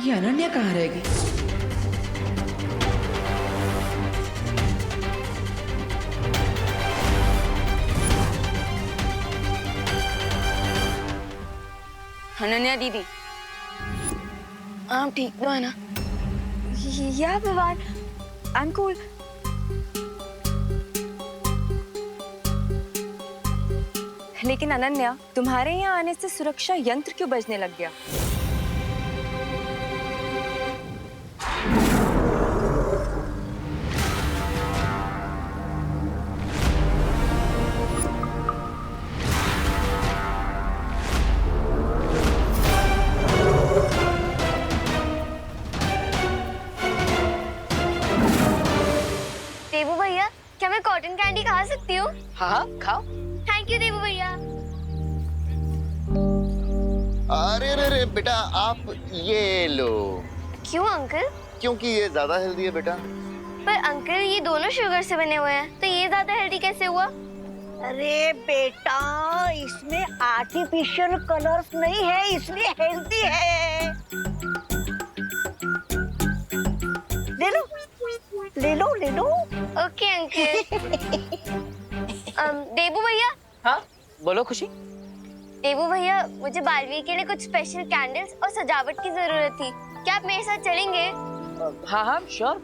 ये अनन्या कहाँ रहेगी? अनन्या दीदी, आप ठीक तो है ना? या विवान, आई एम कूल। लेकिन अनन्या, तुम्हारे यहाँ आने से सुरक्षा यंत्र क्यों बजने लग गया? देवू भैया, क्या मैं कॉटन कैंडी खा सकती हूँ? हाँ खाओ। थैंक यू देवू भैया। अरे रे रे बेटा, आप ये लो। क्यों अंकल? क्योंकि ये ज्यादा हेल्दी है बेटा। पर अंकल, ये दोनों शुगर से बने हुए हैं, तो ये ज्यादा हेल्दी कैसे हुआ? अरे बेटा, इसमें आर्टिफिशियल कलर्स नहीं है, इसलिए हेल्दी है। ले लो, ले लो, ले लो। Okay uncle. देवू भैया, हाँ बोलो खुशी। देवू भैया, मुझे बालवीर के लिए कुछ स्पेशल कैंडल्स और सजावट की जरूरत थी। क्या आप मेरे साथ चलेंगे? हाँ हाँ श्योर।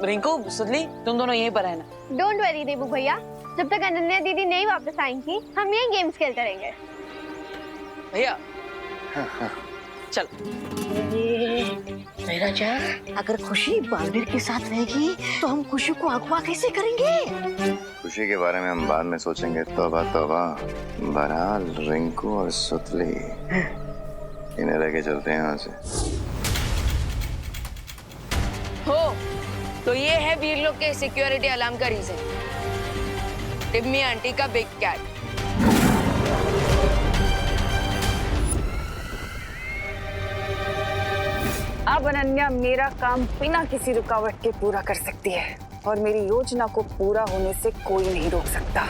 रिंकू सुधली, तुम दोनों यहीं पर रहना। डोंट वरी देवू भैया, जब तक अनन्या दीदी नहीं वापस आएंगी, हम यही गेम्स खेलते रहेंगे। भैया चल। मेरा जान, अगर खुशी बालवीर के साथ रहेगी तो हम खुशी को अगवा कैसे करेंगे? खुशी के बारे में हम बाद में सोचेंगे। तौबा तौबा। बहरहाल रिंकू और सुतली इन्हें लेके चलते हैं यहाँ से। हो तो ये है वीर लोग के सिक्योरिटी अलार्म का रीजन। टिम्मी आंटी का बिग कैट। अब अनन्या मेरा काम बिना किसी रुकावट के पूरा कर सकती है और मेरी योजना को पूरा होने से कोई नहीं रोक सकता,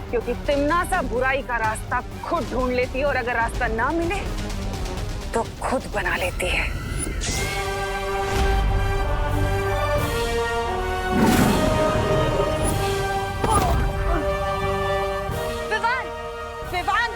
क्योंकि तिम्नासा बुराई का रास्ता खुद ढूंढ लेती है और अगर रास्ता ना मिले तो खुद बना लेती है। विवान, विवान।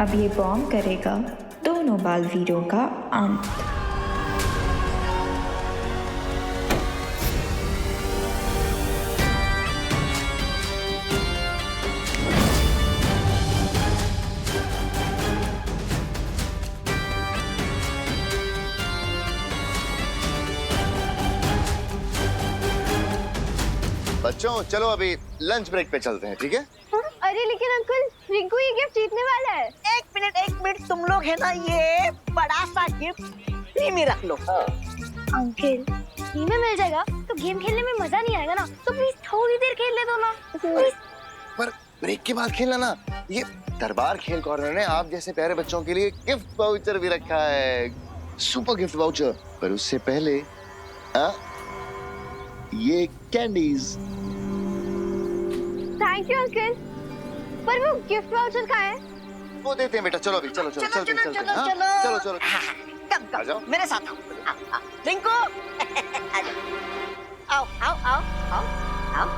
अब ये बॉम्ब करेगा दोनों बालवीरों का अंत। बच्चों चलो अभी लंच ब्रेक पे चलते हैं, ठीक है? अरे लेकिन अंकल, रिंकू ये गिफ्ट जीतने वाला है। एक मिनट, तुम लोग है ना, ये बड़ा सा गिफ्ट फ्री में रख लो। अंकल, फ्री में मिल जाएगा तो गेम खेलने में मजा नहीं आएगा ना, तो प्लीज थोड़ी देर खेल ले दो ना। पर ब्रेक के बाद खेलना ना। ये दरबार खेल कॉर्नर ने आप जैसे प्यारे बच्चों के लिए गिफ्ट वाउचर भी रखा है, सुपर गिफ्ट वाउचर। पर उससे पहले ये कैंडीज। थैंक यू अंकल, पर वो गिफ्ट वाउचर कहाँ है? वो देते हैं बेटा। चलो अभी चलो चलो चलो चलो चलो चलो चलो कम आ जाओ। मेरे साथ आओ। रिंकू, आओ आओ आओ आओ आओ।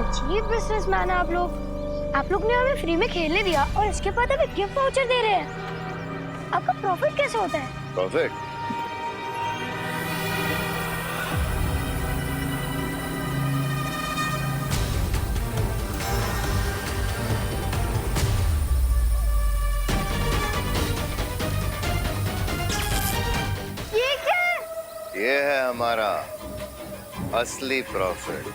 अजीब बिजनेसमैन है आप लोग। आप लोग ने हमें फ्री में खेलने दिया और इसके बाद अभी गिफ्ट वाउचर दे रहे हैं। आपका प्रॉफिट कैसे होता है? परफेक्ट। ये क्या है? ये है हमारा असली प्रॉफिट।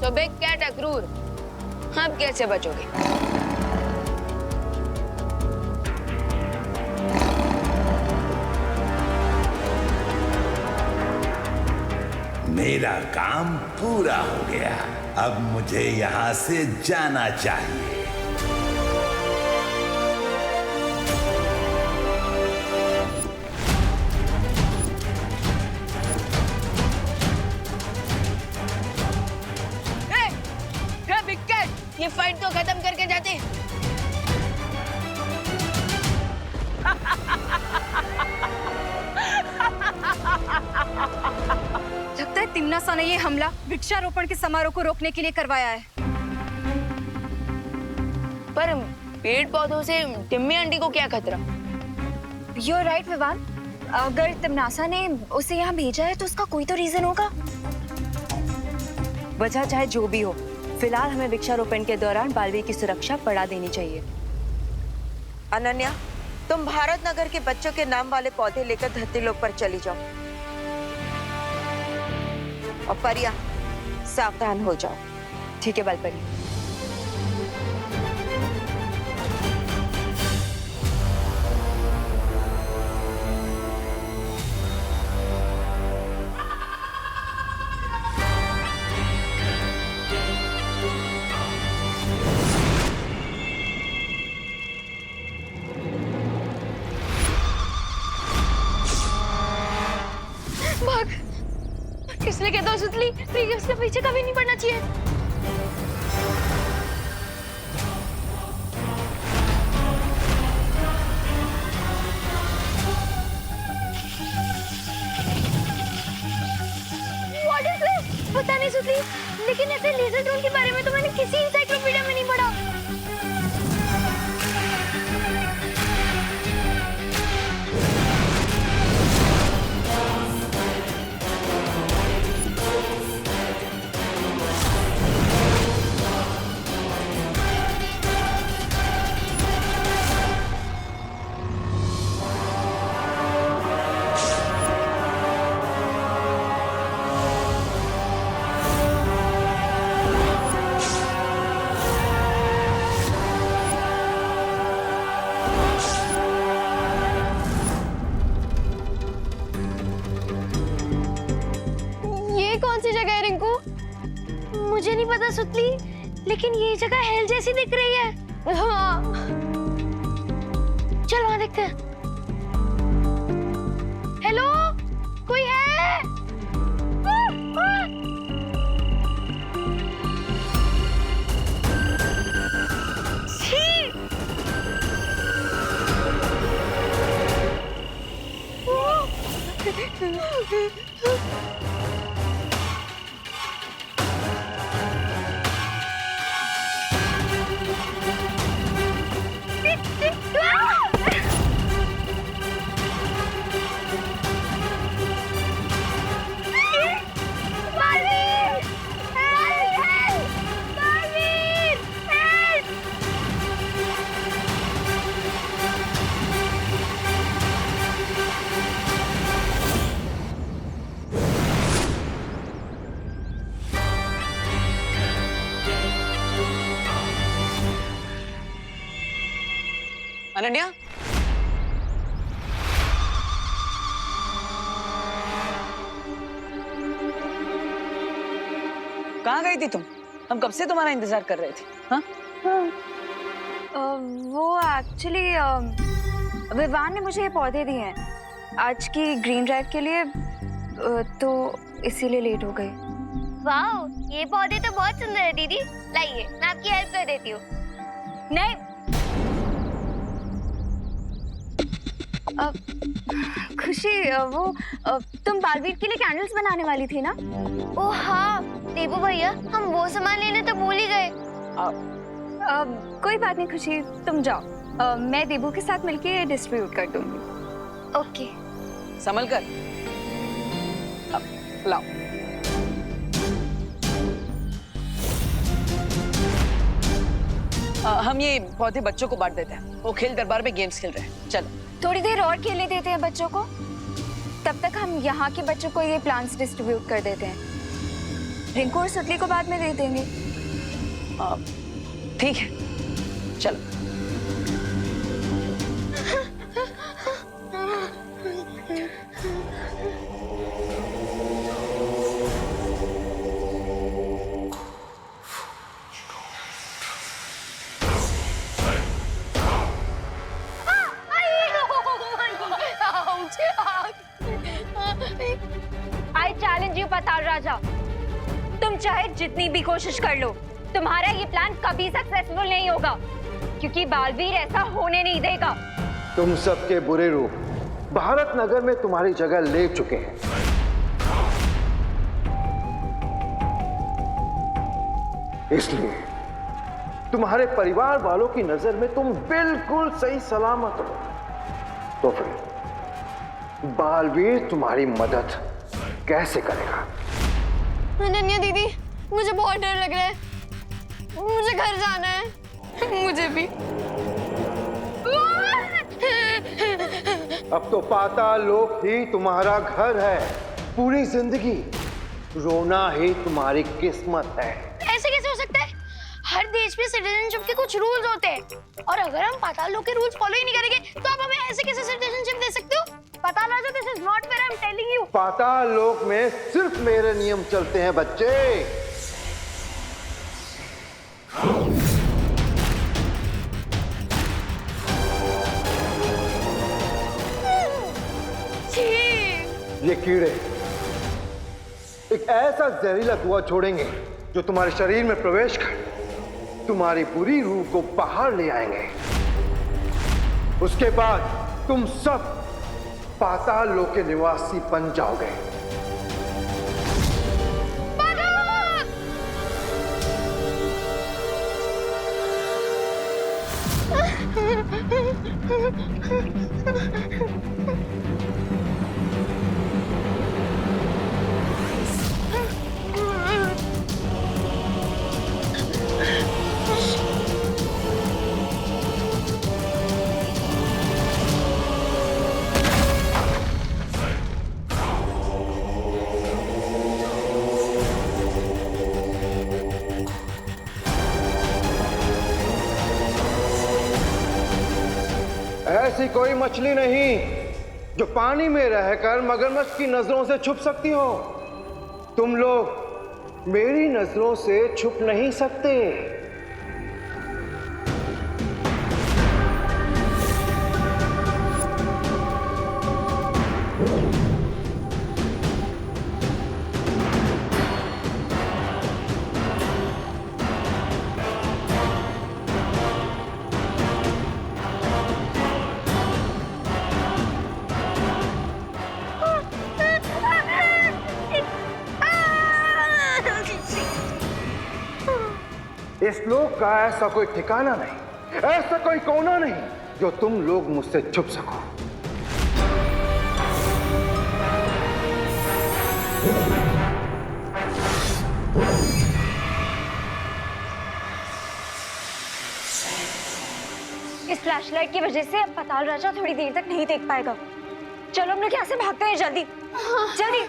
तो बिग कैट अक्रूर, अब कैसे बचोगे? मेरा काम पूरा हो गया। अब मुझे यहाँ से जाना चाहिए। बिग कैट, ये फाइट तो खत्म करके जाते। लगता है तिम्नासा ने ये हमला वृक्षारोपण के समारोह को रोकने के लिए करवाया है। पर पेड़ पौधों से टिम्मी आंटी को क्या खतरा? You're right, Vivaan. अगर तिम्नासा ने उसे यहाँ भेजा है तो उसका कोई तो रीजन होगा। वजह चाहे जो भी हो, फिलहाल हमें वृक्षारोपण के दौरान बालवीर की सुरक्षा बढ़ा देनी चाहिए। अनन्या, तुम भारत नगर के बच्चों के नाम वाले पौधे लेकर धरती लोक पर चली जाओ। और परिया, सावधान हो जाओ। ठीक है बालपरी। किसने कहता है सुतली? उसके पीछे कभी नहीं पड़ना चाहिए। What is this? पता नहीं सुतली, लेकिन ऐसे लेजर ड्रोन के बारे में तो मैंने किसी एनसाइक्लोपीडिया में नहीं पढ़ा। मुझे नहीं पता सुतली, लेकिन ये जगह हेल जैसी दिख रही है। हाँ, चल वहां देखते हैं। हेलो, कोई है? छी! अनन्या, कहाँ गई थी तुम? हम कब से तुम्हारा इंतजार कर रहे थे। हाँ? वो एक्चुअली विवान ने मुझे ये पौधे दिए हैं आज की ग्रीन ड्राइव के लिए, तो इसीलिए लेट हो गई। वाओ, ये पौधे तो बहुत सुंदर है दीदी। लाइए, मैं आपकी हेल्प कर देती हूँ। नहीं, खुशी, वो तुम बालवीर के लिए कैंडल्स बनाने वाली थी ना? ओह हाँ, देबू भैया, हम वो सामान लेने तो भूल ही गए। कोई बात नहीं खुशी, तुम जाओ, मैं देबू के साथ मिलके डिस्ट्रीब्यूट कर दूंगी। ओके। संभल कर। लाओ। हम ये पौधे बच्चों को बांट देते हैं, वो खेल दरबार में गेम्स खेल रहे हैं। चलो थोड़ी देर और खेलने देते हैं बच्चों को, तब तक हम यहाँ के बच्चों को ये प्लांट्स डिस्ट्रीब्यूट कर देते हैं। रिंकू और सुतली को बाद में दे देंगे। ठीक है, चलो। आई चैलेंज यू पाताल राजा, तुम चाहे जितनी भी कोशिश कर लो, तुम्हारा ये प्लान कभी सक्सेसफुल नहीं होगा, क्योंकि बालवीर ऐसा होने नहीं देगा। तुम सबके बुरे रूप भारत नगर में तुम्हारी जगह ले चुके हैं। इसलिए तुम्हारे परिवार वालों की नजर में तुम बिल्कुल सही सलामत हो। तो फिर बालवीर तुम्हारी मदद कैसे करेगा? अनन्या दीदी, मुझे बहुत डर लग रहा है, मुझे घर जाना है। मुझे भी। अब तो पाताल लोक ही तुम्हारा घर है। पूरी जिंदगी रोना ही तुम्हारी किस्मत है। ऐसे कैसे हो सकता है? हर देश में सिटीजनशिप के कुछ रूल्स होते हैं, और अगर हम पाताल लोक के रूल्स फॉलो ही नहीं करेंगे तो आप हमें ऐसे कैसे सिटीजनशिप दे सकते हो? पाताल राजा, this is not fair, I am telling you. Patal Lok में सिर्फ मेरे नियम चलते हैं बच्चे। ये कीड़े एक ऐसा जहरीला धुआं छोड़ेंगे जो तुम्हारे शरीर में प्रवेश कर तुम्हारी बुरी रूह को बाहर ले आएंगे। उसके बाद तुम सब पाताल लोक के निवासी बन जाओगे। ऐसी कोई मछली नहीं जो पानी में रहकर मगरमच्छ की नजरों से छुप सकती हो। तुम लोग मेरी नजरों से छुप नहीं सकते। इस लोक का ऐसा कोई ठिकाना नहीं, ऐसा कोई कोना नहीं जो तुम लोग मुझसे छुप सको। इस फ्लैशलाइट की वजह से अब पाताल राजा थोड़ी देर तक नहीं देख पाएगा। चलो हम लोग यहाँ से भागते हैं, जल्दी जल्दी।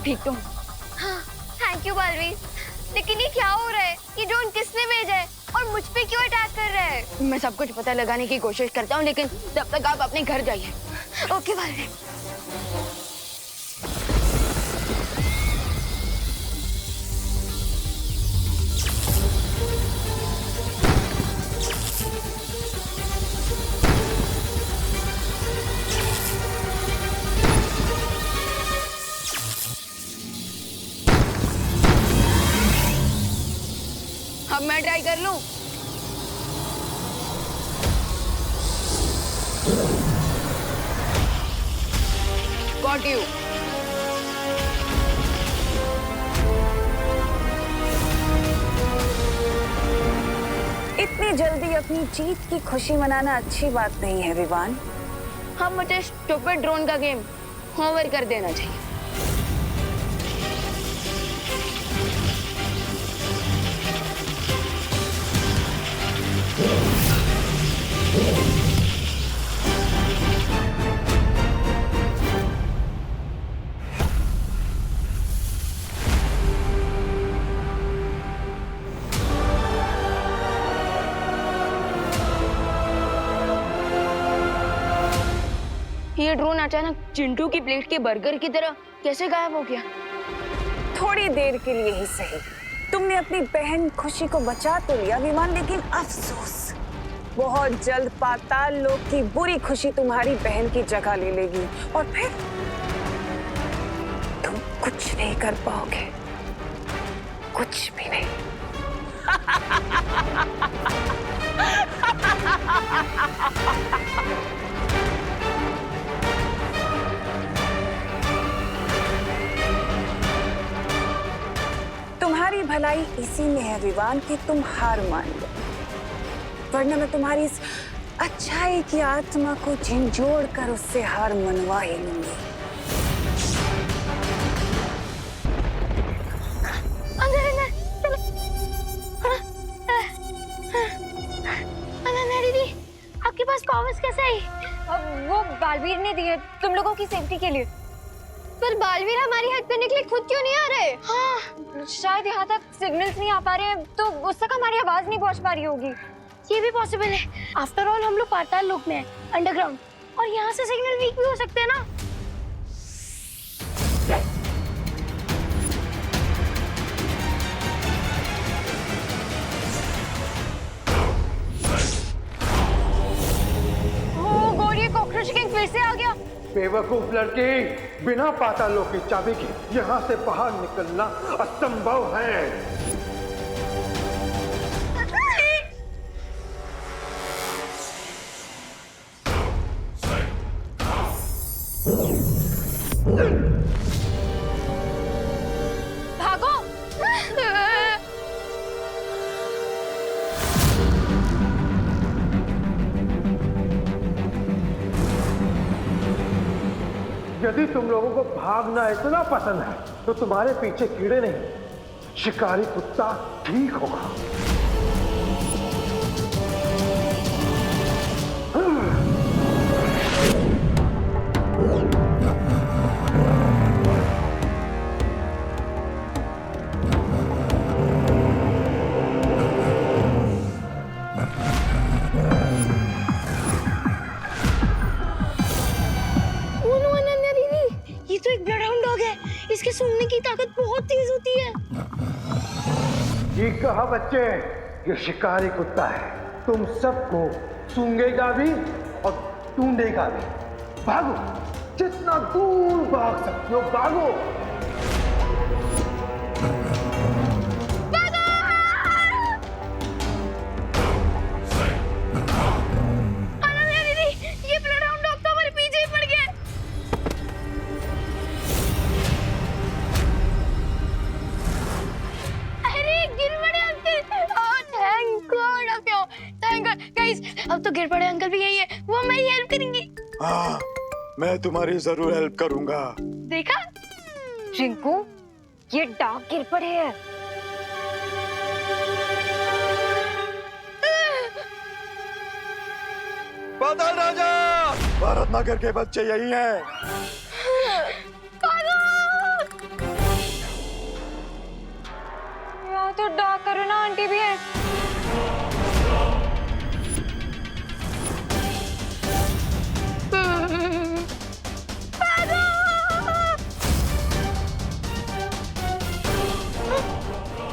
ठीक तो हूँ। हाँ, थैंक यू बालवीर। लेकिन ये क्या हो रहा है? ये ड्रोन किसने भेजा है और मुझ पे क्यों अटैक कर रहा है? मैं सब कुछ पता लगाने की कोशिश करता हूँ, लेकिन तब तक आप अपने घर जाइए। ओके बालवीर। अब मैं ट्राई कर लूं। Got you. इतनी जल्दी अपनी जीत की खुशी मनाना अच्छी बात नहीं है विवान। हाँ, मुझे स्टूपिड ड्रोन का गेम ओवर कर देना चाहिए। ये ड्रोन अचानक चिंटू की प्लेट के बर्गर की तरह कैसे गायब हो गया? थोड़ी देर के लिए ही सही तुमने अपनी बहन खुशी को बचा तो लिया विमान, लेकिन अफसोस बहुत जल्द पाताल लोक की बुरी खुशी तुम्हारी बहन की जगह ले लेगी और फिर तुम कुछ नहीं कर पाओगे, कुछ भी नहीं। तुम्हारी भलाई इसी में है विवान कि तुम हार मान लो, वरना मैं तुम्हारी इस अच्छाई की आत्मा को झिंझोड़ कर उससे हार मनवा ही लूंगी। अनन्या दीदी, आपके पास कॉमर्स कैसे आई? अब वो बालवीर ने दिए तुम लोगों की सेफ्टी के लिए। पर बालवीर हमारी हेल्प करने के लिए खुद क्यों नहीं आ रहे? हाँ, शायद यहाँ तक सिग्नल्स नहीं आ पा रहे हैं, तो उस तक हमारी आवाज नहीं पहुँच पा रही होगी। ये भी पॉसिबल है। आफ्टर ऑल हम लोग पाताल लोक में हैं, अंडरग्राउंड, और यहाँ से सिग्नल वीक भी हो सकते हैं ना। ओ गॉड, ये कॉकरोच किंग फिर से आ गया। बेवकूफ लड़की, बिना पातालों की चाबी के यहाँ से बाहर निकलना असंभव है। भागो। यदि तुम लोगों को भागना इतना पसंद है तो तुम्हारे पीछे कीड़े नहीं, शिकारी कुत्ता ठीक होगा। ये तो एक ब्लडहाउंड डॉग है। इसके सूंघने की ताकत बहुत तेज होती है। ठीक कहा बच्चे, ये शिकारी कुत्ता है, तुम सबको सूंघेगा भी और ढूंढेगा भी। भागो, जितना दूर भाग सकते हो भागो। अनन्या दीदी, ये ब्लडहाउंड डॉग तो हमारे पीछे ही पड़ गया। अब तो गिर पड़े अंकल भी यही है, वो हमारी हेल्प करेंगे। हाँ, मैं तुम्हारी जरूर हेल्प करूंगा। देखा रिंकू, ये डाक गिर पड़े हैं। पाताल राजा, भारत नगर के बच्चे यही हैं। तो डॉग करो ना, आंटी भी है।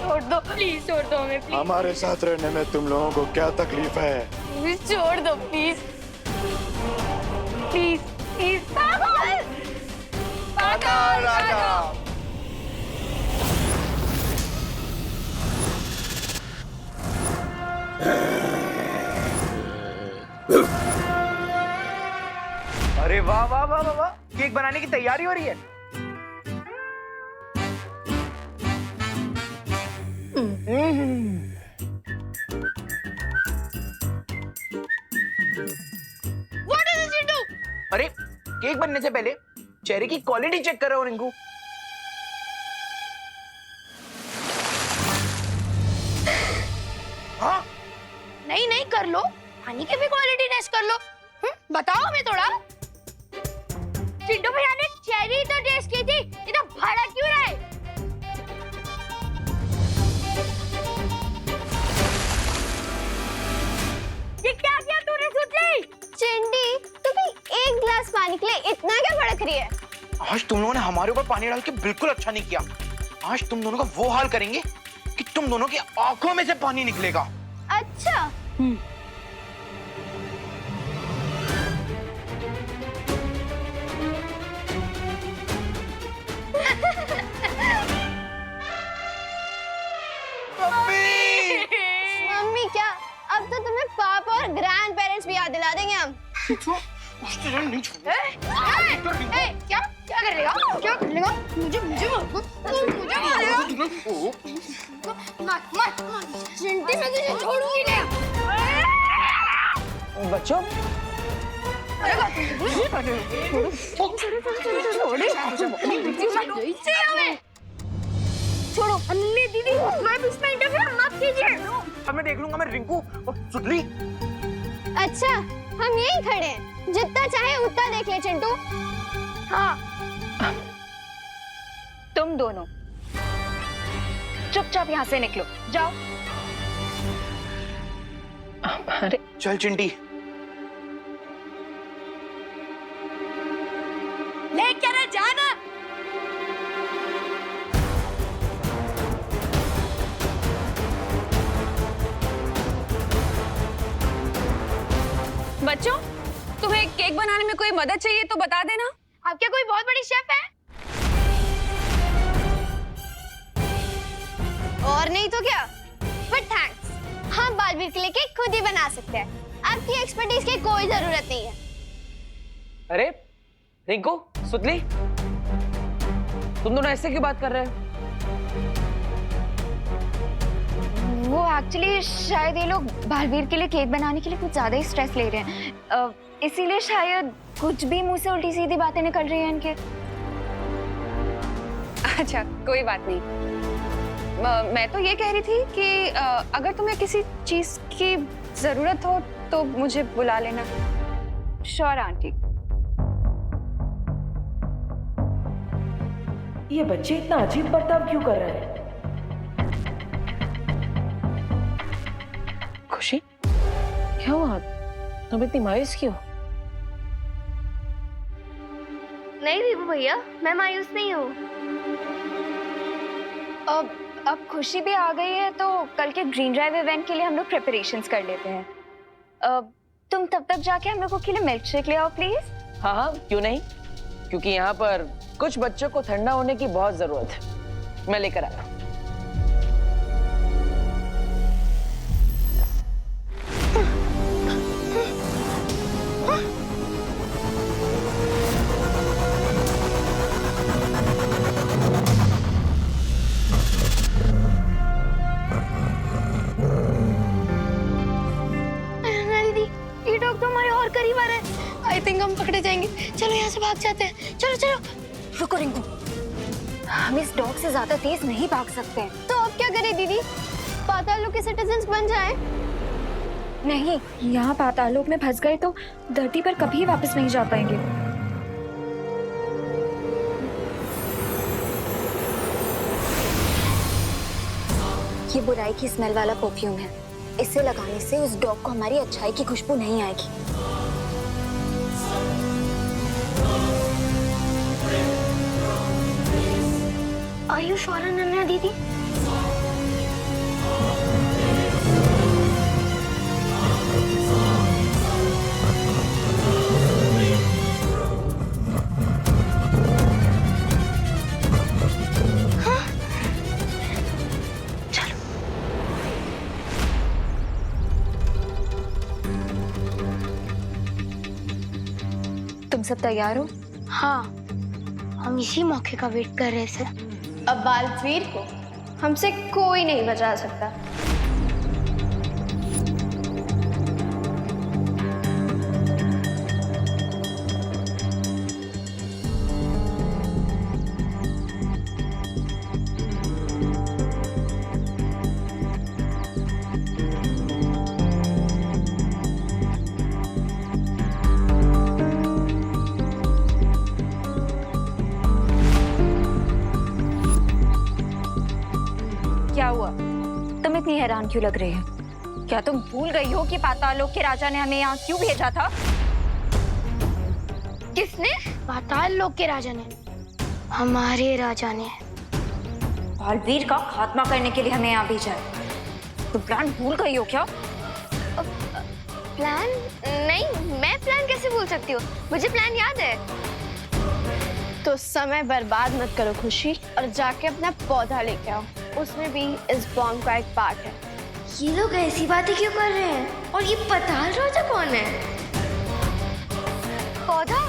छोड़ दो प्लीज, छोड़ दो हमें प्लीज। हमारे साथ रहने में तुम लोगों को क्या तकलीफ है? प्लीज छोड़ दो प्लीज प्लीज प्लीज। पागल राजा। अरे वाह वाह वाह वाह वाह, केक बनाने की तैयारी हो रही है। What is it you do? अरे केक बनने से पहले चेहरे की क्वालिटी चेक कर रहे हो रिंकू। हाँ नहीं नहीं, कर लो, पानी की भी क्वालिटी टेस्ट कर लो। बताओ हमें थोड़ा। चिंटू भैया ने चेरी तो टेस्ट की थी, इतना भाड़ा क्यों रहा है? ये क्या किया तूने सुतली? चिंटी, तू भी एक गिलास पानी के लिए इतना क्या भड़क रही है? आज तुम लोगों ने हमारे ऊपर पानी डाल के बिल्कुल अच्छा नहीं किया। आज तुम दोनों का वो हाल करेंगे कि तुम दोनों की आंखों में से पानी निकलेगा। अच्छा। मम्मी क्या? अब तो तुम्हें पापा और ग्रैंड पेरेंट्स भी याद दिला देंगे हम। क्या क्या कर लेगा? क्या कर लेगा? मुझे मारेगा। मत चिंटी, मैं तुझे छोड़ूंगी नहीं। बच्चों छोड़ो अन्नी दीदी, मैं इसमें इंटरफेयर मत कीजिए। अब मैं देख लूंगा। मैं रिंकू और सुतली। अच्छा, हम यहीं खड़े हैं, जितना चाहे उतना देख ले चिंटू। हाँ। तुम दोनों चुपचाप यहाँ से निकलो, जाओ। अरे चल चिंटी। लेकर जाना। बच्चों, तुम्हें केक बनाने में कोई मदद चाहिए तो बता देना। आप क्या कोई बहुत बड़ी शेफ है? और नहीं तो क्या? बट थैंक्स, हम बालवीर के लिए केक खुद ही बना सकते हैं। आपकी एक्सपर्टीज की कोई जरूरत नहीं है। अरे रिंकू, सुतली, तुम दोनों ऐसे क्यों बात कर रहे हो? वो एक्चुअली शायद ये लोग बालवीर के लिए केक बनाने के लिए कुछ ज्यादा ही स्ट्रेस ले रहे हैं, इसीलिए शायद कुछ भी मुंह से उल्टी सीधी बातें निकल रही हैं इनके। अच्छा, कोई बात नहीं। मैं तो ये कह रही थी कि अगर तुम्हें किसी चीज की जरूरत हो तो मुझे बुला लेना। Sure aunty. ये बच्चे इतना अजीब बर्ताव क्यों कर रहे हैं? खुशी, क्या हुआ? तुम इतनी मायूस क्यों? नहीं विभू भैया, मैं मायूस नहीं हूँ। अब खुशी भी आ गई है तो कल के ग्रीन ड्राइव इवेंट के लिए हम लोग प्रिपरेशंस कर लेते हैं। तुम तब तक जाके हम लोगों के लिए मिल्क शेक ले आओ प्लीज। हाँ हाँ, क्यों नहीं, क्योंकि यहाँ पर कुछ बच्चों को ठंडा होने की बहुत जरूरत है। मैं लेकर आया। ये डॉग तो हमारे और करीब आ रहा है। आई थिंक हम पकड़े जाएंगे। चलो यहाँ से भाग जाते हैं। चलो चलो। रुको रिंकू, हम इस डॉग से ज्यादा तेज नहीं भाग सकते हैं। तो अब क्या करें दीदी? पाताल लोक के सिटीजन्स बन जाएं? नहीं, यहाँ पाताल लोक में फंस गए तो धरती पर कभी वापस नहीं जा पाएंगे। ये बुराई की स्मेल वाला परफ्यूम है। इसे लगाने से उस डॉग को हमारी अच्छाई की खुशबू नहीं आएगी। Are you sure, अनन्या दीदी? हाँ? चलो। तुम सब तैयार हो? हाँ, हम इसी मौके का वेट कर रहे थे। अब बालवीर को हमसे कोई नहीं बचा सकता। क्या हुआ? तुम इतनी हैरान क्यों लग रही हो? क्या तुम भूल गई हो कि पातालोक के राजा ने हमें यहाँ क्यों भेजा था? किसने? पाताल लोक के राजा ने, हमारे राजा ने। बालवीर का खात्मा करने के लिए हमें यहाँ भेजा है। तुम प्लान भूल गई हो क्या? प्लान? नहीं, मैं प्लान कैसे भूल सकती हूँ? मुझे प्लान याद है। तो समय बर्बाद मत करो खुशी, और जाके अपना पौधा लेके आओ। उसमें भी इस बॉम्ब का एक पार्ट है। ये लोग ऐसी बातें क्यों कर रहे हैं? और ये पाताल राजा कौन है? पौधा?